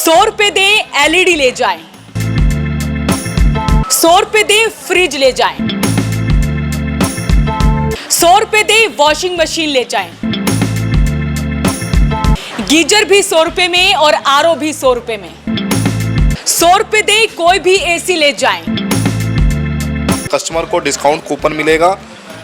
100 रुपए दे एलईडी ले जाएं, 100 रुपए दे फ्रिज ले जाएं, 100 रुपए दे वॉशिंग मशीन ले जाएं, गीजर भी 100 रुपए में और आरओ भी 100 रुपए में। 100 रुपए दे कोई भी एसी ले जाएं। कस्टमर को डिस्काउंट कूपन मिलेगा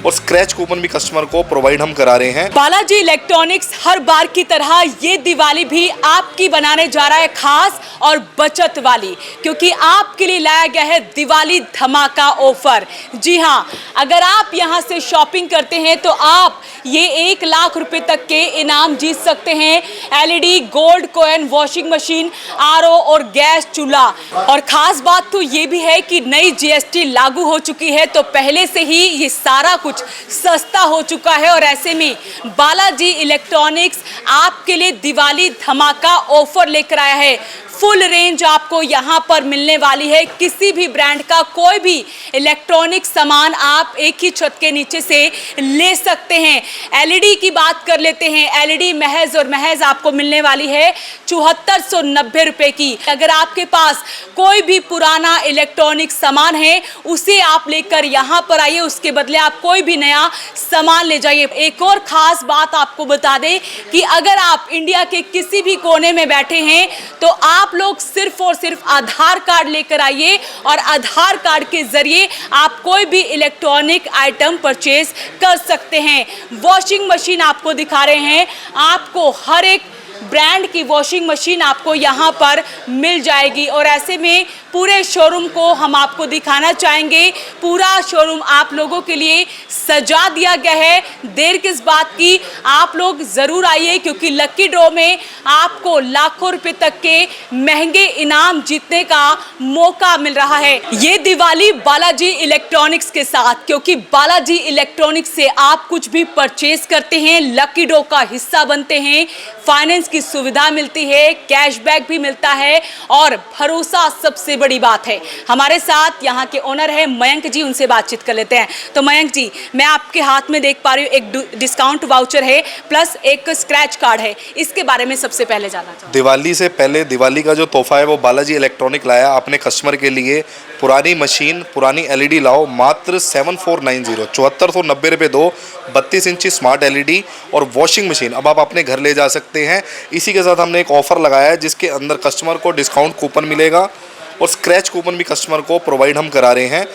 और स्क्रैच कूपन भी कस्टमर को प्रोवाइड हम करा रहे हैं। बालाजी इलेक्ट्रॉनिक्स हर बार की तरह ये दिवाली भी आपकी बनाने जा रहा है खास और बचत वाली, क्योंकि आपके लिए लाया गया है दिवाली धमाका ऑफर। जी हाँ, अगर आप यहाँ से शॉपिंग करते हैं तो आप ये 1 लाख रुपए तक के इनाम जीत सकते हैं। LED, gold coin, washing machine, RO और गैस चूल्हा। और खास बात तो ये भी है कि नई जीएसटी लागू हो चुकी है, तो पहले से ही ये सारा कुछ सस्ता हो चुका है। और ऐसे में बालाजी इलेक्ट्रॉनिक्स आपके लिए दिवाली धमाका ऑफर लेकर आया है। फुल रेंज आपको यहाँ पर मिलने वाली है। किसी भी ब्रांड का कोई भी इलेक्ट्रॉनिक सामान आप एक ही छत के नीचे से ले सकते हैं। एलईडी की बात कर लेते हैं। एलईडी महज और महज आपको मिलने वाली है 7490 रुपए की। अगर आपके पास कोई भी पुराना इलेक्ट्रॉनिक सामान है उसे आप लेकर यहाँ पर आइए, उसके बदले आप कोई भी नया सामान ले जाइए। एक और खास बात आपको बता दें कि अगर आप इंडिया के किसी भी कोने में बैठे हैं तो आप लोग सिर्फ और सिर्फ आधार कार्ड लेकर आइए और आधार कार्ड के जरिए आप कोई भी इलेक्ट्रॉनिक आइटम परचेज कर सकते हैं। वॉशिंग मशीन आपको दिखा रहे हैं। आपको हर एक ब्रांड की वॉशिंग मशीन आपको यहाँ पर मिल जाएगी। और ऐसे में पूरे शोरूम को हम आपको दिखाना चाहेंगे। पूरा शोरूम आप लोगों के लिए सजा दिया गया है। देर किस बात की, आप लोग ज़रूर आइए, क्योंकि लकी ड्रॉ में आपको लाखों रुपए तक के महंगे इनाम जीतने का मौका मिल रहा है। ये दिवाली बालाजी इलेक्ट्रॉनिक्स के साथ, क्योंकि बालाजी इलेक्ट्रॉनिक्स से आप कुछ भी परचेज करते हैं लकी ड्रॉ का हिस्सा बनते हैं। फाइनेंस की सुविधा मिलती है, कैशबैक भी मिलता है और भरोसा सबसे बड़ी बात है। हमारे साथ यहाँ के ओनर है मयंक जी, उनसे बातचीत कर लेते हैं। तो मयंक जी, मैं आपके हाथ में देख पा रही हूँ एक डिस्काउंट वाउचर है प्लस एक स्क्रैच कार्ड है। इसके बारे में सबसे पहले जानना चाहूँ। दिवाली से पहले दिवाली का जो तोहफा है वो बालाजी इलेक्ट्रॉनिक लाया अपने कस्टमर के लिए। पुरानी मशीन, पुरानी एलईडी लाओ, मात्र 7490 7490 रुपये दो। 32 इंची स्मार्ट एलईडी और वॉशिंग मशीन अब आप अपने घर ले जा सकते हैं। इसी के साथ हमने एक ऑफर लगाया है जिसके अंदर कस्टमर को डिस्काउंट कूपन मिलेगा और स्क्रैच कूपन भी कस्टमर को प्रोवाइड हम करा रहे हैं।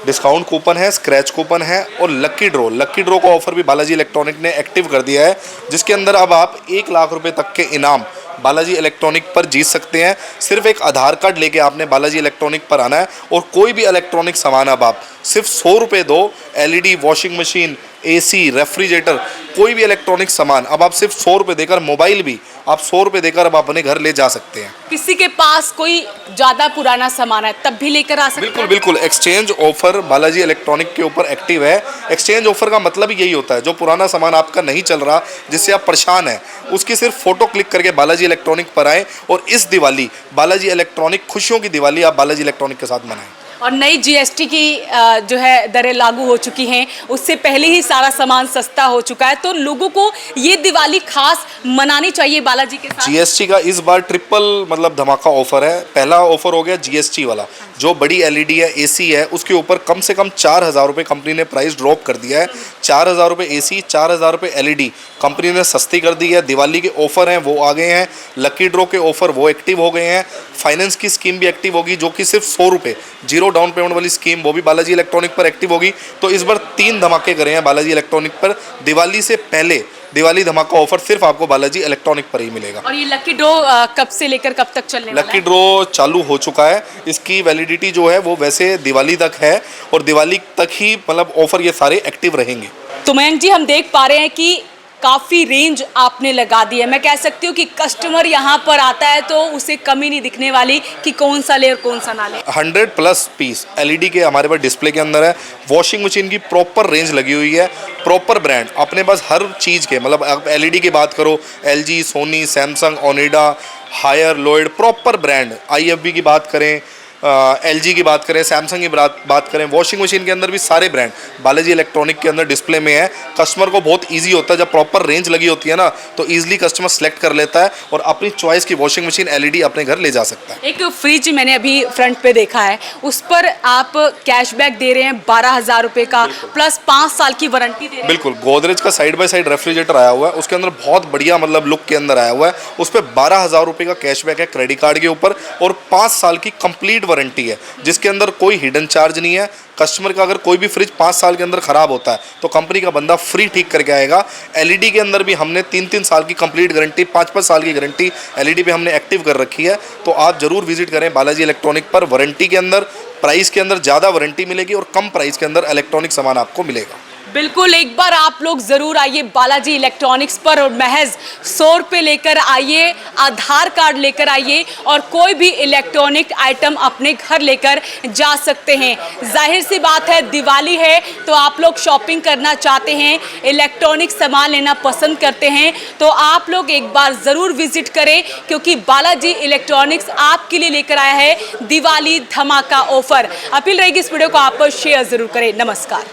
डिस्काउंट कूपन है, स्क्रैच कूपन है और लकी ड्रॉ का ऑफर भी बालाजी इलेक्ट्रॉनिक ने एक्टिव कर दिया है, जिसके अंदर अब आप 1 लाख रुपए तक के इनाम बालाजी इलेक्ट्रॉनिक पर जीत सकते हैं। सिर्फ एक आधार कार्ड लेके आपने बालाजी इलेक्ट्रॉनिक पर आना है और कोई भी इलेक्ट्रॉनिक सामान अब आप सिर्फ 100 रुपये दो। LED, washing machine, AC, refrigerator, कोई भी इलेक्ट्रॉनिक सामान अब आप सिर्फ 100 रुपये देकर, मोबाइल भी आप 100 रुपये देकर अब अपने घर ले जा सकते हैं। किसी के पास कोई ज़्यादा पुराना सामान है तब भी लेकर आ सकते हैं। बिल्कुल एक्सचेंज ऑफर बालाजी इलेक्ट्रॉनिक के ऊपर एक्टिव है। एक्सचेंज ऑफर का मतलब ही यही होता है, जो पुराना सामान आपका नहीं चल रहा, जिससे आप परेशान हैं, उसकी सिर्फ फोटो क्लिक करके बालाजी इलेक्ट्रॉनिक पर आए और इस दिवाली बालाजी इलेक्ट्रॉनिक, खुशियों की दिवाली आप बालाजी इलेक्ट्रॉनिक के साथ मनाएं। और नई जीएसटी की जो है दरें लागू हो चुकी हैं, उससे पहले ही सारा सामान सस्ता हो चुका है, तो लोगों को ये दिवाली खास मनानी चाहिए बालाजी के साथ। जीएसटी का इस बार ट्रिपल मतलब धमाका ऑफर है। पहला ऑफर हो गया जीएसटी वाला, जो बड़ी एलईडी है, एसी है, उसके ऊपर कम से कम 4000 रुपये कंपनी ने प्राइस ड्रॉप कर दिया है। 4000 रुपये एसी, 4000 रुपये एलईडी कंपनी ने सस्ती कर दी है। दिवाली के ऑफर हैं वो आ गए हैं। लकी ड्रॉ के ऑफर वो एक्टिव हो गए हैं। फाइनेंस की स्कीम भी एक्टिव होगी, जो कि सिर्फ 100 रुपये, 0 डाउन पेमेंट वाली स्कीम, वो भी बालाजी इलेक्ट्रॉनिक पर एक्टिव होगी। तो इस बार 3 धमाके करे हैं बालाजी इलेक्ट्रॉनिक पर। दिवाली से पहले दिवाली धमाका ऑफर सिर्फ आपको बालाजी इलेक्ट्रॉनिक पर ही मिलेगा। और ये लकी ड्रॉ कब से लेकर कब तक चलने वाला है? लकी ड्रॉ चालू हो चुका है। इसकी वैलिडिटी जो है वो वैसे दिवाली तक है और दिवाली तक ही मतलब ऑफर ये सारे एक्टिव रहेंगे। तो मयंक जी, हम देख पा रहे हैं कि काफ़ी रेंज आपने लगा दी है। मैं कह सकती हूँ कि कस्टमर यहाँ पर आता है तो उसे कमी नहीं दिखने वाली कि कौन सा ले और कौन सा ना ले। 100+ पीस एलईडी के हमारे पास डिस्प्ले के अंदर है। वॉशिंग मशीन की प्रॉपर रेंज लगी हुई है, प्रॉपर ब्रांड अपने पास हर चीज़ के, मतलब आप एलईडी की बात करो, LG, Sony, Samsung, Onida, Haier, Lloyd, proper brand. IFB की बात करें, LG की बात करें, सैमसंग की बात करें, वॉशिंग मशीन के अंदर भी सारे ब्रांड बालाजी इलेक्ट्रॉनिक के अंदर डिस्प्ले में है। कस्टमर को बहुत ईजी होता है, जब प्रॉपर रेंज लगी होती है ना तो ईजिली कस्टमर सेलेक्ट कर लेता है और अपनी चॉइस की वॉशिंग मशीन LED अपने घर ले जा सकता है। एक फ्रिज मैंने अभी फ्रंट पे देखा है, उस पर आप कैशबैक दे रहे हैं 12,000 रुपए का, प्लस 5 साल की वारंटी दे रहे हैं। बिल्कुल, गोदरेज का साइड बाय साइड रेफ्रिजरेटर आया हुआ है, उसके अंदर बहुत बढ़िया मतलब लुक के अंदर आया हुआ है। उस पर 12,000 रुपये का कैशबैक है क्रेडिट कार्ड के ऊपर और 5 साल की कंप्लीट वारंटी है, जिसके अंदर कोई हिडन चार्ज नहीं है। कस्टमर का अगर कोई भी फ्रिज 5 साल के अंदर खराब होता है तो कंपनी का बंदा फ्री ठीक करके आएगा। LED के अंदर भी हमने 3-3 साल की कंप्लीट गारंटी, 5-5 साल की गारंटी LED पे हमने एक्टिव कर रखी है। तो आप जरूर विजिट करें बालाजी इलेक्ट्रॉनिक पर। वारंटी के अंदर, प्राइस के अंदर ज़्यादा वारंटी मिलेगी और कम प्राइस के अंदर इलेक्ट्रॉनिक सामान आपको मिलेगा। बिल्कुल, एक बार आप लोग जरूर आइए बालाजी इलेक्ट्रॉनिक्स पर और महज 100 रुपये लेकर आइए, आधार कार्ड लेकर आइए और कोई भी इलेक्ट्रॉनिक आइटम अपने घर लेकर जा सकते हैं। जाहिर सी बात है, दिवाली है तो आप लोग शॉपिंग करना चाहते हैं, इलेक्ट्रॉनिक सामान लेना पसंद करते हैं, तो आप लोग एक बार ज़रूर विजिट करें, क्योंकि बालाजी इलेक्ट्रॉनिक्स आपके लिए लेकर आया है दिवाली धमाका ऑफर। अपील रहेगी इस वीडियो को आप शेयर ज़रूर करें। नमस्कार।